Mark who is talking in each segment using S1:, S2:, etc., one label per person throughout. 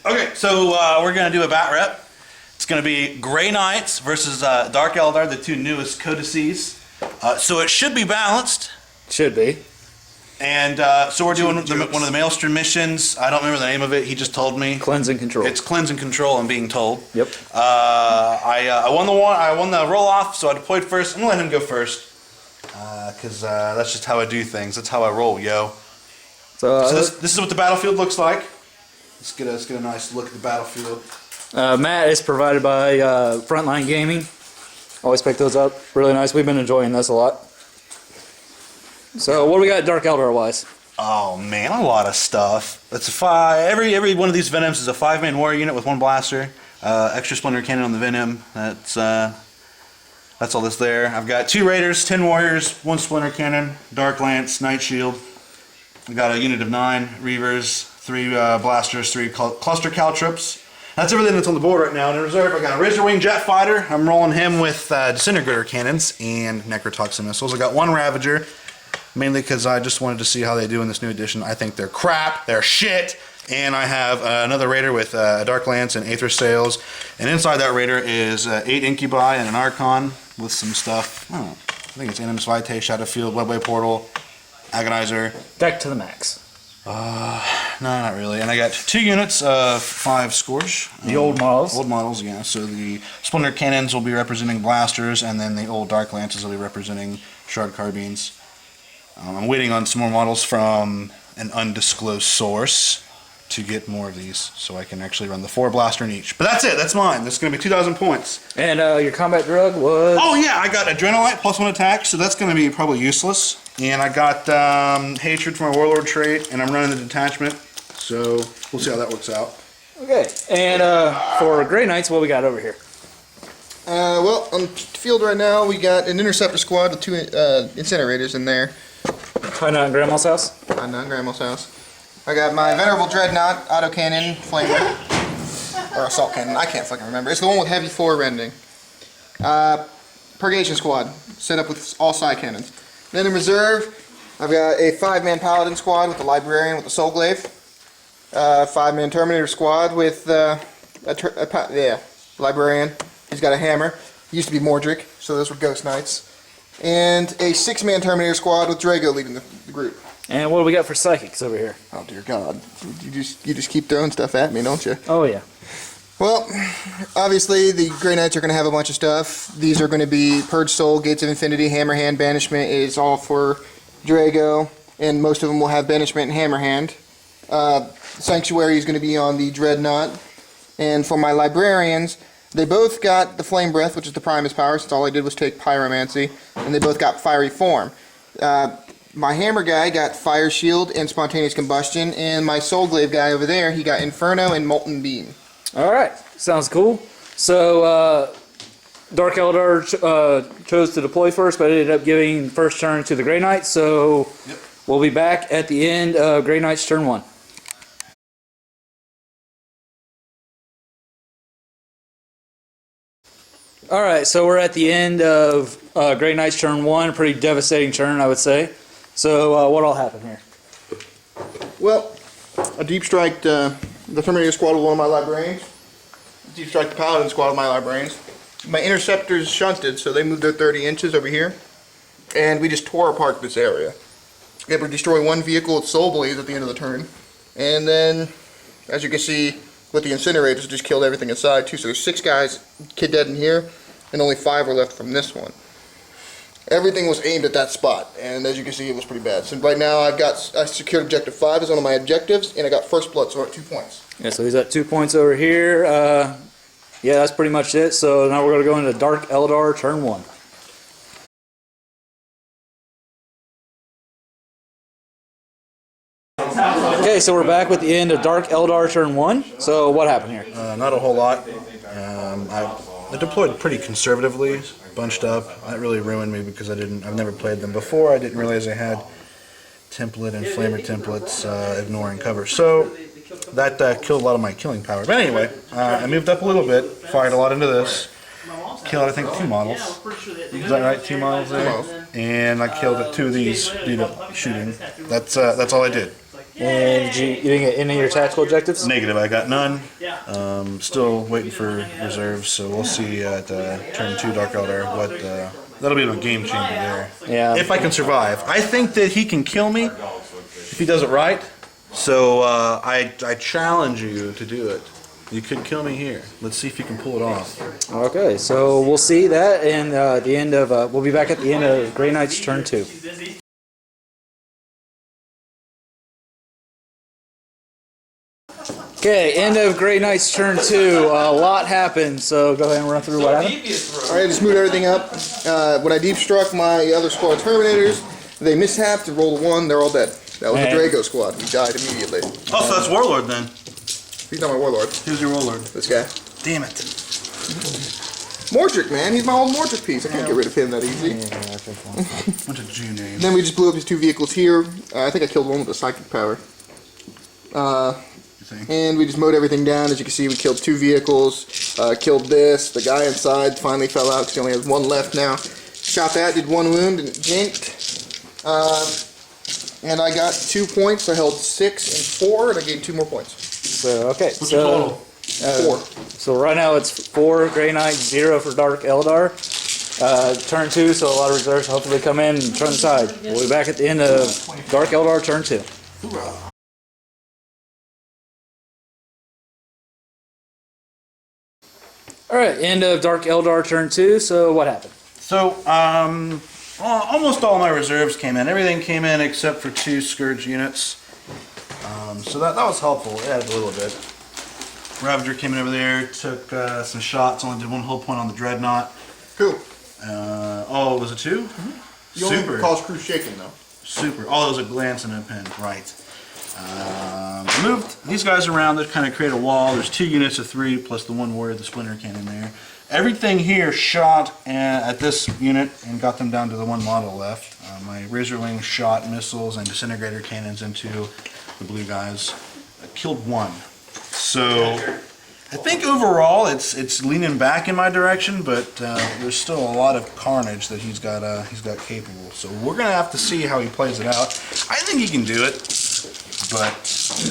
S1: Okay, so we're going to do a bat rep. It's going to be Grey Knights versus Dark Eldar, the two newest codices. So it should be balanced.
S2: Should be.
S1: And so we're doing one of the Maelstrom missions. I don't remember the name of it. He just told me.
S2: Cleanse and Control.
S1: It's Cleanse and Control, I'm being told.
S2: Yep.
S1: I won the roll off, so I deployed first. I'm going to let him go first. Because that's just how I do things. That's how I roll, yo. So this is what the battlefield looks like. Let's get a nice look at the battlefield.
S2: Matt is provided by Frontline Gaming. Always pick those up. Really nice. We've been enjoying this a lot. So what do we got Dark Eldar wise?
S1: Oh man, a lot of stuff. It's a every one of these Venoms is a 5-man warrior unit with 1 blaster. Extra Splinter Cannon on the Venom. That's all that's there. I've got 2 Raiders, 10 Warriors, 1 Splinter Cannon, Dark Lance, Night Shield. I've got a unit of 9 Reavers, 3 blasters, 3 cluster caltrops. That's everything that's on the board right now. In reserve, I got a Razor Wing Jet Fighter. I'm rolling him with Disintegrator Cannons and Necrotoxin Missiles. I got 1 Ravager, mainly because I just wanted to see how they do in this new edition. I think they're crap. They're shit. And I have another Raider with a Dark Lance and Aether Sails. And inside that Raider is 8 Incubi and an Archon with some stuff. I think it's Animus Vitae, Shadow Field, Webway Portal, Agonizer.
S2: Deck to the max.
S1: No, not really. And I got 2 units of 5 Scourge.
S2: The old models?
S1: Old models, yeah. So the Splinter Cannons will be representing blasters, and then the old Dark Lances will be representing Shard Carbines. I'm waiting on some more models from an undisclosed source to get more of these, so I can actually run the 4 blaster in each. But that's it. That's mine. That's going to be 2,000 points.
S2: And your combat drug was?
S1: Oh yeah, I got Adrenalite +1 attack, so that's going to be probably useless. And I got Hatred for my Warlord trait, and I'm running the detachment, so we'll see how that works out.
S2: Okay. And for Grey Knights, what we got over here?
S3: Well, on the field right now, we got an Interceptor squad with 2 Incinerators in there.
S2: Hiding out in Grandma's house?
S3: Hiding out in Grandma's house. I got my Venerable Dreadnought autocannon flamer, or assault cannon. I can't fucking remember. It's the one with heavy 4 rending. Purgation squad set up with all side cannons. Then in reserve, I've got a 5-man Paladin squad with the Librarian with the Soul Glaive. 5-man Terminator squad with Librarian. He's got a hammer. He used to be Mordric, so those were Ghost Knights. And a 6-man Terminator squad with Drago leading the group.
S2: And what do we got for Psychics over here?
S3: Oh dear God, you just keep throwing stuff at me, don't you?
S2: Oh yeah.
S3: Well, obviously the Grey Knights are going to have a bunch of stuff. These are going to be Purge Soul, Gates of Infinity, Hammerhand, Banishment is all for Drago, and most of them will have Banishment and Hammerhand. Sanctuary is going to be on the Dreadnought. And for my Librarians, they both got the Flame Breath, which is the Primus power, since all I did was take Pyromancy, and they both got Fiery Form. My Hammer guy got Fire Shield and Spontaneous Combustion, and my Soul Glaive guy over there, he got Inferno and Molten Beam.
S2: Alright, sounds cool. So, Dark Eldar chose to deploy first, but ended up giving first turn to the Grey Knights, so yep. We'll be back at the end of Grey Knights turn 1. Alright, so we're at the end of Grey Knights turn 1, a pretty devastating turn, I would say. So, what all happened here?
S3: Well, I deep striked the Terminator squad with one of my Librarians. Deep strike the Paladin squad with my Librarians. My Interceptors shunted, so they moved their 30 inches over here. And we just tore apart this area. Able to destroy 1 vehicle with Soul Blaze at the end of the turn. And then, as you can see, with the Incinerators, it just killed everything inside too. So there's 6 guys dead in here, and only 5 were left from this one. Everything was aimed at that spot, and as you can see, it was pretty bad. So right now, I secured Objective 5 as one of my objectives, and I got First Blood, so we're at 2 points.
S2: Yeah, so he's at 2 points over here. Yeah, that's pretty much it. So now we're going to go into Dark Eldar turn 1. Okay, so we're back with the end of Dark Eldar turn 1. So what happened here?
S1: Not a whole lot. I deployed pretty conservatively, bunched up. That really ruined me because I've never played them before. I didn't realize I had template and flamer templates ignoring cover. So that killed a lot of my killing power. But anyway, I moved up a little bit, fired a lot into this, killed I think 2 models. Is that right? 2 models there? And I killed 2 of these due to shooting. That's all I did.
S2: And you didn't get any of your tactical objectives?
S1: Negative, I got none. Still waiting for reserves, so we'll see at turn 2 Dark Eldar what that'll be a game changer there.
S2: Yeah.
S1: If I can survive. I think that he can kill me if he does it right. So I challenge you to do it. You could kill me here. Let's see if you can pull it off.
S2: Okay, so we'll see that in the end of. We'll be back at the end of Grey Knight's turn 2. Okay, end of Grey Knight's turn 2. A lot happened, so go ahead and run through what happened.
S3: Alright, I just moved everything up. When I deep struck my other squad of Terminators, they mishapped and rolled a 1, they're all dead. That was the
S2: And-
S3: Drago squad. He died immediately.
S1: Oh, so that's Warlord then.
S3: He's not my warlord.
S1: Who's your Warlord?
S3: This guy.
S1: Damn it.
S3: Mordric, man. He's my old Mordric piece. I can't get rid of him that easy.
S1: What's a Jew name?
S3: Then we just blew up his 2 vehicles here. I think I killed one with a psychic power.
S1: You think?
S3: And we just mowed everything down. As you can see, we killed 2 vehicles. Killed this. The guy inside finally fell out because he only has 1 left now. Shot that, did 1 wound, and it jinked. And I got 2 points. I held 6 and 4, and I gained 2 more points.
S2: So okay,
S1: What's your total?
S3: 4.
S2: So right now it's 4 Grey Knight, 0 for Dark Eldar. Turn 2, so a lot of reserves hopefully come in and turn the tide. We'll be back at the end of Dark Eldar turn 2. Alright, end of Dark Eldar turn 2, so what happened?
S1: So, almost all my reserves came in. Everything came in except for 2 Scourge units. So that was helpful. It added a little bit. Ravager came in over there, took some shots, only did 1 hull point on the Dreadnought.
S3: Cool.
S1: Oh, was it 2?
S3: You
S1: Super.
S3: only cause crew shaking, though.
S1: Super. Oh, that was a glance and a pin. Right. Moved these guys around to kind of create a wall. There's 2 units of 3 plus the 1 warrior, the splinter cannon there. Everything here shot at this unit and got them down to the 1 model left. My Razorwing shot missiles and disintegrator cannons into the blue guys. Killed 1. So I think overall it's leaning back in my direction, but there's still a lot of carnage that he's got capable. So we're gonna have to see how he plays it out. I think he can do it, but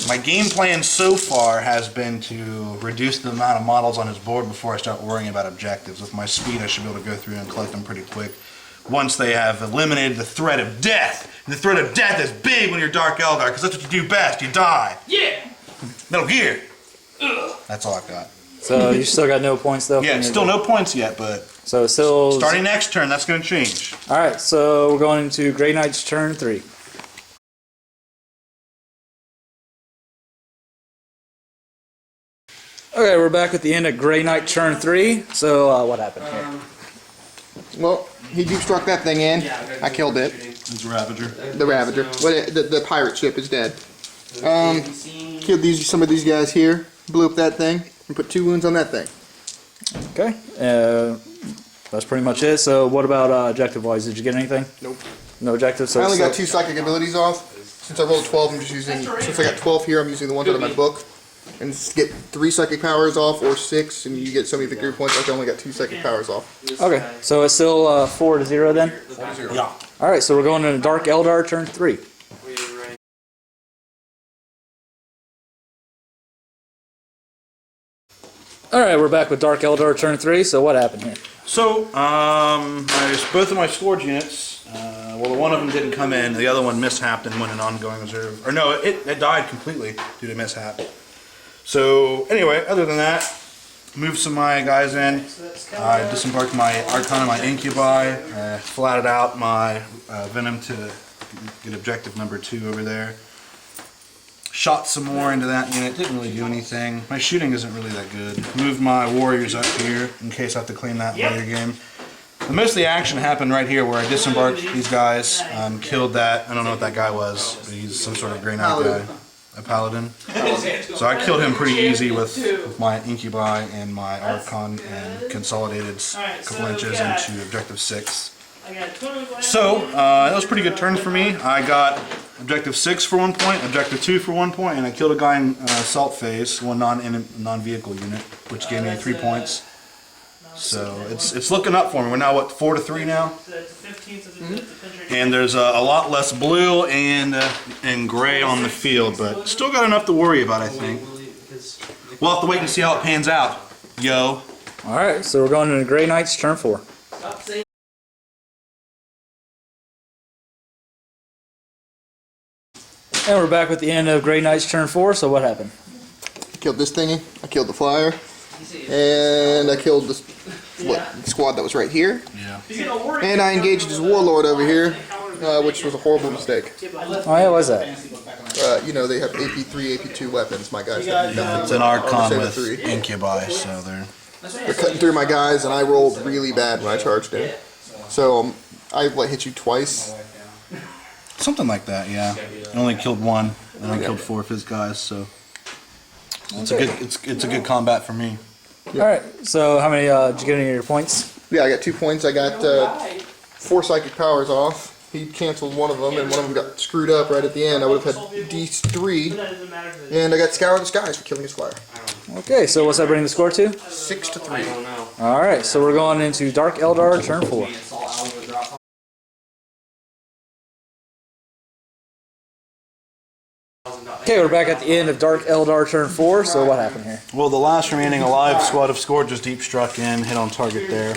S1: my game plan so far has been to reduce the amount of models on his board before I start worrying about objectives. With my speed, I should be able to go through and collect them pretty quick once they have eliminated the threat of death. And the threat of death is big when you're Dark Eldar, because that's what you do best. You die.
S4: Yeah.
S1: Metal Gear. That's all I've got.
S2: So you still got no points though?
S1: Yeah, still no points yet, but
S2: So still...
S1: starting next turn, that's going to change.
S2: Alright, so we're going into Grey Knight's turn 3. Okay, we're back at the end of Grey Knight turn 3. So what happened here?
S3: Well, he deep struck that thing in. I killed it.
S1: It's Ravager.
S3: The Ravager. Well, the pirate ship is dead. Killed some of these guys here. Blew up that thing and put 2 wounds on that thing.
S2: Okay, that's pretty much it. So what about objective-wise? Did you get anything?
S3: Nope.
S2: No objectives? So
S3: I only
S2: still-
S3: got 2 psychic abilities off. Since I rolled 12, I'm just using. Since I got 12 here, I'm using the ones out of my book. And get 3 psychic powers off or 6, and you get so many victory points. I only got 2 psychic powers off.
S2: Okay, so it's still 4-0 then?
S1: Yeah.
S2: Alright, so we're going into Dark Eldar turn 3. Alright, we're back with Dark Eldar turn 3, so what happened here?
S1: So, both of my storage units, well, one of them didn't come in, the other one mishapped and went in ongoing reserve. Or no, it died completely due to mishap. So, anyway, other than that, moved some of my guys in. I disembarked my Archon and my Incubi, flatted out my Venom to get objective number 2 over there. Shot some more into that unit, didn't really do anything. My shooting isn't really that good. Moved my warriors up here in case I have to claim that later game. Most of the action happened right here where I disembarked these guys, killed that. I don't know what that guy was, but he's some sort of Grey Knight guy. A paladin. So I killed him pretty easy with my Incubi and my Archon and consolidated a couple inches into objective 6. So, that was pretty good turns for me. I got objective 6 for 1 point, objective 2 for 1 point, and I killed a guy in assault phase, one non-vehicle unit, which gave me 3 points. So it's looking up for me. We're now what, 4-3 now, and there's a lot less blue and gray on the field, but still got enough to worry about, I think. We'll have to wait and see how it pans out. Yo.
S2: All right, so we're going into Grey Knights turn 4. And we're back with the end of Grey Knights turn 4. So what happened?
S3: I killed this thingy. I killed the flyer, and I killed this squad that was right here.
S1: Yeah.
S3: And I engaged his warlord over here, which was a horrible mistake.
S2: Oh yeah, what's that?
S3: You know, they have AP3, AP2 weapons. My guys have nothing.
S1: It's an Archon with
S3: 3.
S1: Incubi, so they're
S3: cutting through my guys, and I rolled really bad when I charged in. So I hit you twice.
S1: something like that. Yeah. I only killed one, and I killed 4 of his guys, so it's a good combat for me.
S2: All right. So how many did you get any of your points?
S3: Yeah, I got 2 points. I got 4 psychic powers off. He canceled one of them, and one of them got screwed up right at the end. I would have had D3, and I got Scour the Skies for killing his flyer.
S2: Okay, so what's that bring the score to?
S3: 6-3.
S2: All right, so we're going into Dark Eldar turn 4. Okay, we're back at the end of Dark Eldar turn 4, so what happened here?
S1: Well, the last remaining alive squad of Scourge just deep struck in, hit on target there.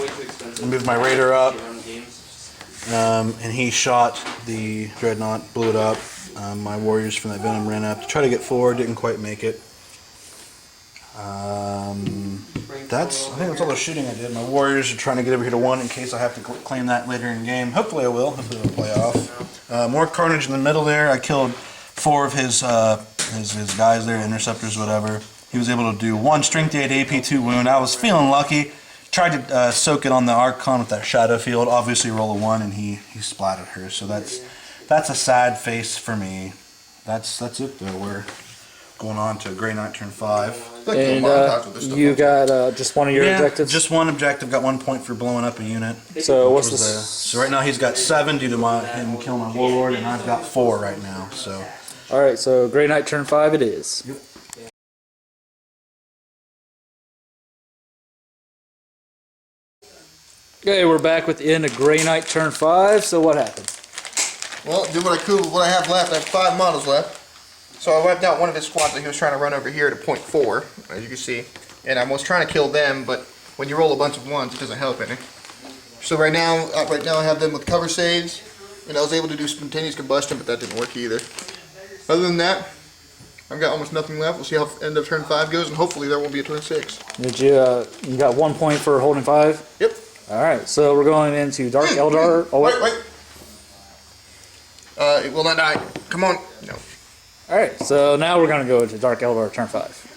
S1: I moved my Raider up, and he shot the Dreadnought, blew it up. My warriors from that Venom ran up to try to get forward, didn't quite make it. I think that's all the shooting I did. My warriors are trying to get over here to 1 in case I have to claim that later in the game. Hopefully I will. Hopefully it'll play off. More carnage in the middle there. I killed 4 of his guys there, interceptors, whatever. He was able to do 1 strength 8 AP2 wound. I was feeling lucky. Tried to soak it on the Archon with that shadow field. Obviously roll a 1 and he splattered her. So that's a sad face for me. That's it though. We're going on to Grey Knight turn 5.
S2: And you got just one of your objectives?
S1: Just one objective. Got 1 point for blowing up a unit.
S2: So what's the...
S1: So right now he's got 7 due to him killing my warlord, and I've got 4 right now. So.
S2: All right, so Grey Knight turn 5 it is.
S1: Yep.
S2: Okay, we're back with the end of Grey Knight turn 5. So what happened?
S3: Well, do what I could with what I have left. I have 5 models left. So I wiped out one of his squads that he was trying to run over here to point 4, as you can see. And I was trying to kill them, but when you roll a bunch of 1s, it doesn't help any. So right now I have them with cover saves, and I was able to do spontaneous combustion, but that didn't work either. Other than that, I've got almost nothing left. We'll see how end of turn 5 goes, and hopefully there won't be a turn 6.
S2: Did you got 1 point for holding 5?
S3: Yep.
S2: All right, so we're going into Dark Eldar. Oh,
S3: wait. It will not die. Come on. No.
S2: All right, so now we're going to go into Dark Eldar turn 5.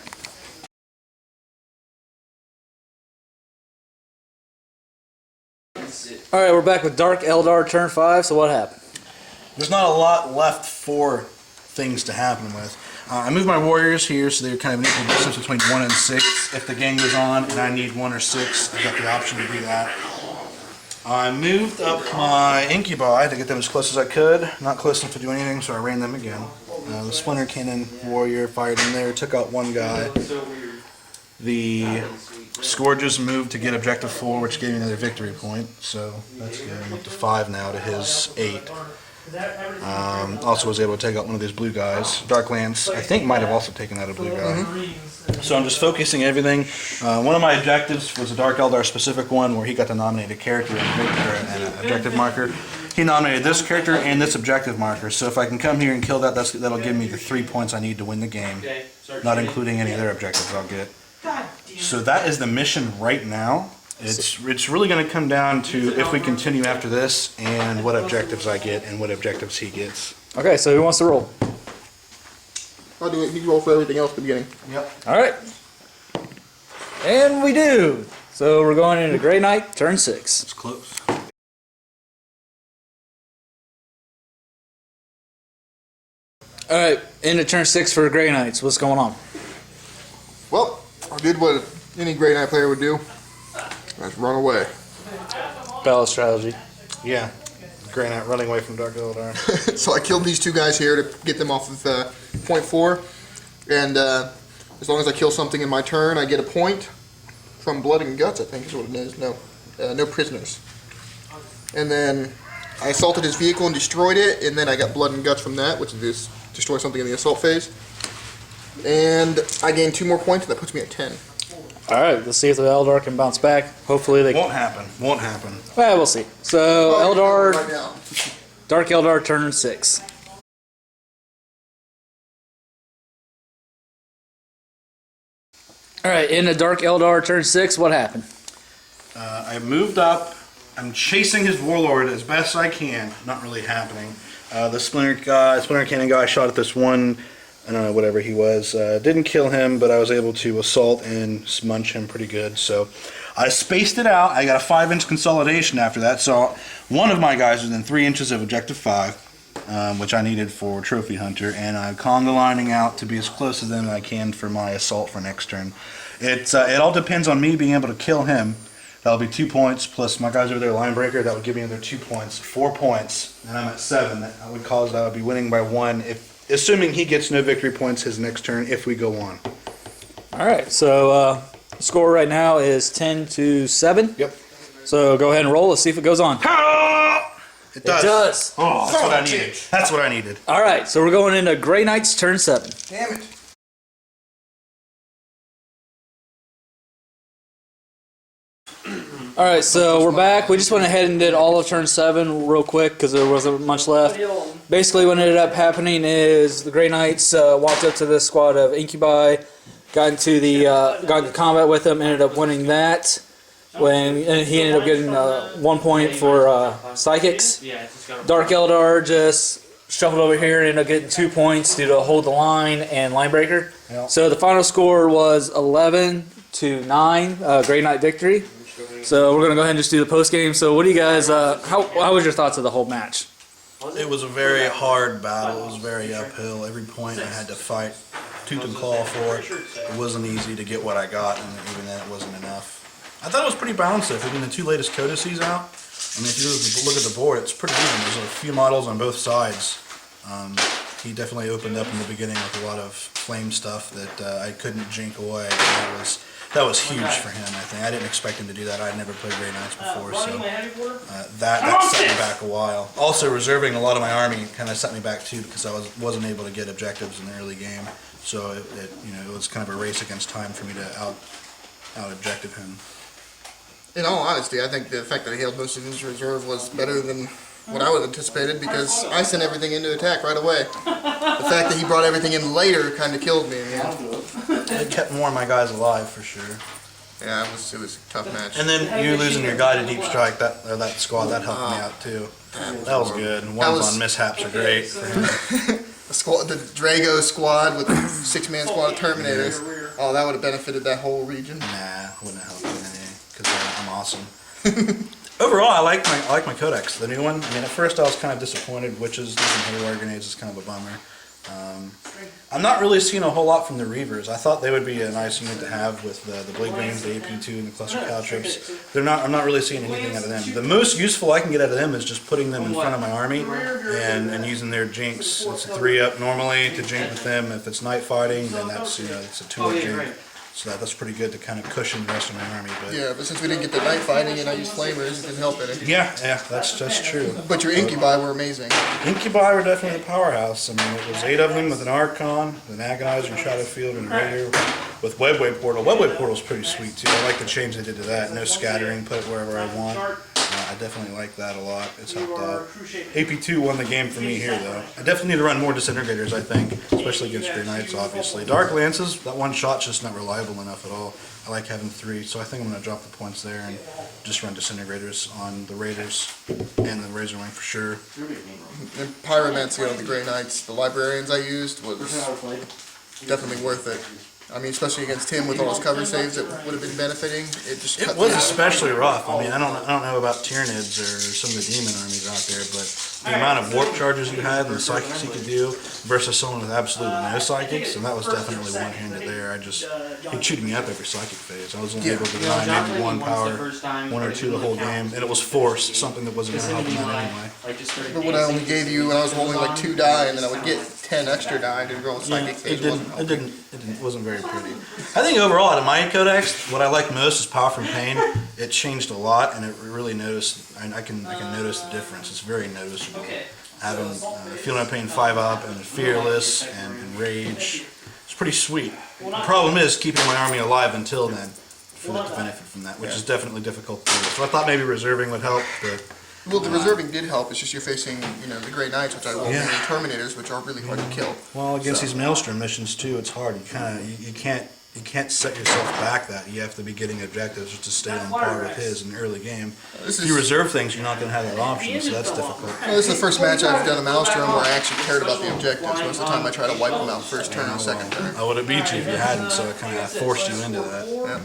S2: All right, we're back with Dark Eldar turn 5. So what happened?
S1: There's not a lot left for things to happen with. I moved my warriors here, so they're kind of an equal distance between 1 and 6. If the game goes on and I need 1 or 6, I've got the option to do that. I moved up my Incubi to get them as close as I could. Not close enough to do anything, so I ran them again. The Splinter Cannon warrior fired in there, took out 1 guy. The Scourges moved to get objective 4, which gave me another victory point, so that's good. I'm up to 5 now to his 8. Also was able to take out one of these blue guys. Darklands, I think, might have also taken out a blue guy. So I'm just focusing everything. One of my objectives was a Dark Eldar specific one where he got to nominate a character and an objective marker. He nominated this character and this objective marker. So if I can come here and kill that, that'll give me the 3 points I need to win the game, not including any other objectives I'll get. So that is the mission right now. It's really going to come down to if we continue after this and what objectives I get and what objectives he gets.
S2: Okay, so who wants to roll?
S3: I'll do it. You roll for everything else at the beginning.
S1: Yep.
S2: All right. And we do. So we're going into Grey Knight turn 6.
S1: It's close.
S2: All right, into turn 6 for Grey Knights. What's going on?
S3: Well, I did what any Grey Knight player would do. That's run away.
S2: Battle strategy.
S1: Yeah. Grey Knight running away from Dark Eldar.
S3: So I killed these 2 guys here to get them off of point 4. And as long as I kill something in my turn, I get a point. from Blood and Guts, I think is what it is. No, no prisoners. And then I assaulted his vehicle and destroyed it, and then I got Blood and Guts from that, which is destroy something in the assault phase. And I gained 2 more points, and that puts me at 10.
S2: All right, let's see if the Eldar can bounce back. Hopefully they.
S1: Won't happen. Won't happen.
S2: Well, we'll see. So Eldar,
S3: Right now.
S2: Dark Eldar, turn 6. All right, in the Dark Eldar, turn 6. What happened?
S1: I moved up. I'm chasing his warlord as best I can. Not really happening. The splinter cannon guy shot at this one. I don't know, whatever he was. Didn't kill him, but I was able to assault and munch him pretty good. So I spaced it out. I got a 5-inch consolidation after that. So one of my guys was within 3 inches of objective 5, which I needed for Trophy Hunter, and I'm conga lining out to be as close to them as I can for my assault for next turn. It all depends on me being able to kill him. That'll be 2 points, plus my guys over there, line breaker, that would give me another 2 points, 4 points, and I'm at 7. That would be winning by 1, assuming he gets no victory points his next turn if we go on.
S2: All right, so score right now is 10-7.
S1: Yep.
S2: So go ahead and roll. Let's see if it goes on.
S1: It does.
S2: It does.
S1: Oh, that's what I needed. That's what I needed.
S2: All right, so we're going into Grey Knights, turn 7.
S3: Damn it.
S2: All right, so we're back. We just went ahead and did all of turn 7 real quick because there wasn't much left. Basically, what ended up happening is the Grey Knights walked up to this squad of Incubi, got into combat with them, ended up winning that. And he ended up getting 1 point for Psychics. Dark Eldar just shuffled over here and ended up getting 2 points due to hold the line and line breaker.
S1: Yep.
S2: So the final score was 11-9, Grey Knight victory. So we're gonna go ahead and just do the post game. So what do you guys? How was your thoughts of the whole match?
S1: It was a very hard battle. It was very uphill. Every point I had to fight tooth and claw for. It wasn't easy to get what I got, and even then it wasn't enough. I thought it was pretty balanced though. Even the 2 latest codices out. I mean, if you look at the board, it's pretty even. There's a few models on both sides. He definitely opened up in the beginning with a lot of flame stuff that I couldn't jink away. That was huge for him, I think. I didn't expect him to do that. I'd never played Grey Knights before, so that set me back a while. Also, reserving a lot of my army kind of set me back too because I wasn't able to get objectives in the early game. So it was kind of a race against time for me to out objective him.
S3: In all honesty, I think the fact that he held most of his reserve was better than what I would have anticipated because I sent everything into attack right away. The fact that he brought everything in later kind of killed me in the end.
S1: It kept more of my guys alive for sure.
S3: Yeah, it was a tough match.
S1: And then you losing your guy to deep strike, that squad, that helped me out too. That was good. And ones on mishaps are great for him.
S3: The Drago squad with the 6-man squad of Terminators. Oh, that would have benefited that whole region.
S1: Nah, wouldn't have helped any because I'm awesome. Overall, I like my codex, the new one. I mean, at first I was kind of disappointed. Witches and haywire grenades is kind of a bummer. I'm not really seeing a whole lot from the Reavers. I thought they would be a nice unit to have with the blade beams, the AP2, and the cluster caltrops. I'm not really seeing anything out of them. The most useful I can get out of them is just putting them in front of my army and using their jinx. It's a 3-up normally to jink with them. If it's night fighting, then it's a 2-up jink. So that's pretty good to kind of cushion the rest of my army. But
S3: yeah, but since we didn't get the night fighting and I used flamers, it didn't help any.
S1: Yeah, that's true.
S3: But your Incubi were amazing.
S1: Incubi were definitely a powerhouse. I mean, it was 8 of them with an Archon, an Agonizer, and Shadowfield, and Raider with Webway Portal. Webway Portal's pretty sweet too. I like the change they did to that. No scattering, put it wherever I want. I definitely like that a lot. It's helped out. AP2 won the game for me here, though. I definitely need to run more Disintegrators, I think, especially against Grey Knights, obviously. Dark Lances, that one shot's just not reliable enough at all. I like having 3, so I think I'm going to drop the points there and just run Disintegrators on the Raiders and the Razorwing for sure.
S3: And Pyromancy on the Grey Knights, the Librarians I used, was definitely worth it. I mean, especially against him with all his cover saves that would have been benefiting. It
S1: was especially rough. I mean, I don't know about Tyranids or some of the demon armies out there, but the amount of warp charges you had and the psychics you could do versus someone with absolutely no psychics, and that was definitely one-handed there. He cheated me up every psychic phase. I was only able to deny maybe 1 power, 1 or 2 the whole game, and it was force, something that wasn't going to help him out anyway.
S3: But when I only gave you, when I was rolling like 2 die, and then I would get 10 extra die to roll psychic phase.
S1: It wasn't very pretty. I think overall out of my codex, what I like most is Power from Pain. It changed a lot, and it really noticed. I can notice the difference. It's very noticeable. Having Feeling of Pain 5-up and Fearless and Rage, it's pretty sweet. The problem is keeping my army alive until then for it to benefit from that, which is definitely difficult to do. So I thought maybe reserving would help.
S3: Well, the reserving did help. It's just you're facing, the Grey Knights, which I roll, and the Terminators, which are really hard to kill.
S1: Well, against these Maelstrom missions too, it's hard. You can't set yourself back that. You have to be getting objectives just to stay on par with his in the early game. If you reserve things, you're not going to have that option, so that's difficult.
S3: Well, this is the first match I've done a Maelstrom where I actually cared about the objectives. Most of the time I try to wipe them out first turn and second turn.
S1: I would have beat you if you hadn't, so it kind of forced you into that.
S3: Yeah.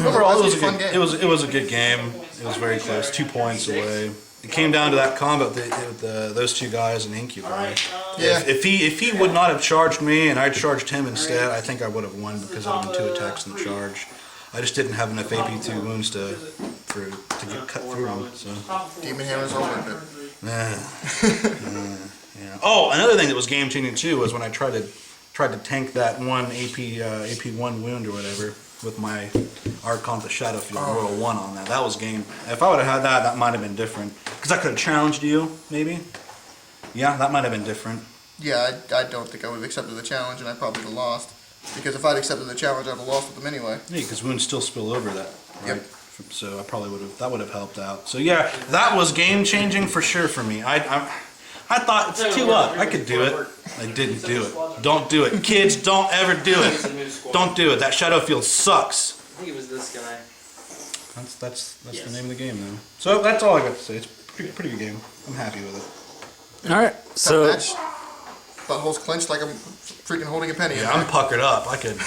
S1: Overall, it was a fun game. It was a good game. It was very close, 2 points away. It came down to that combat with those two guys in Incubi.
S3: Yeah.
S1: If he would not have charged me and I charged him instead, I think I would have won because I'd been 2 attacks in the charge. I just didn't have enough AP2 wounds to get cut through him. So.
S3: Demon Hammers are worth
S1: it. Yeah. Oh, another thing that was game changing too was when I tried to tank that one AP1 wound or whatever with my Archon the Shadowfield Royal 1 on that. That was game. If I would have had that, that might have been different. Because I could have challenged you, maybe. Yeah, that might have been different.
S3: Yeah, I don't think I would have accepted the challenge, and I probably would have lost. Because if I'd accepted the challenge, I'd have lost with them anyway.
S1: Yeah, because wounds still spill over that, right?
S3: Yep.
S1: So I probably would have. That would have helped out. So yeah, that was game changing for sure for me. I thought it's 2-up. I could do it. I didn't do it. Don't do it, kids. Don't ever do it. Don't do it. That Shadowfield sucks.
S4: I think it was this guy.
S1: That's the name of the game, though. So that's all I got to say. It's pretty good game. I'm happy with it.
S2: All right. So
S3: match. Buttholes clenched like I'm freaking holding a penny.
S1: Yeah, I'm puckered up. I could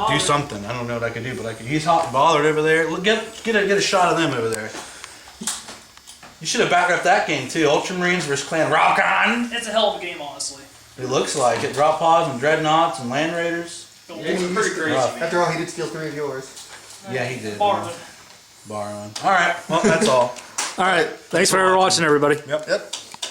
S1: do something. I don't know what I could do, but I could. He's hot and bothered over there. Get a shot of them over there. You should have backed up that game too. Ultramarines versus Clan Ralkon.
S5: It's a hell of a game, honestly.
S1: It looks like it. Drop pods and dreadnoughts and land raiders.
S5: It's pretty crazy.
S3: After all, he did steal 3 of yours.
S1: Yeah, he did.
S5: Borrowed.
S1: Borrowing. All right. Well, that's all.
S2: all right. Thanks for watching, everybody.
S1: Yep.
S3: Yep.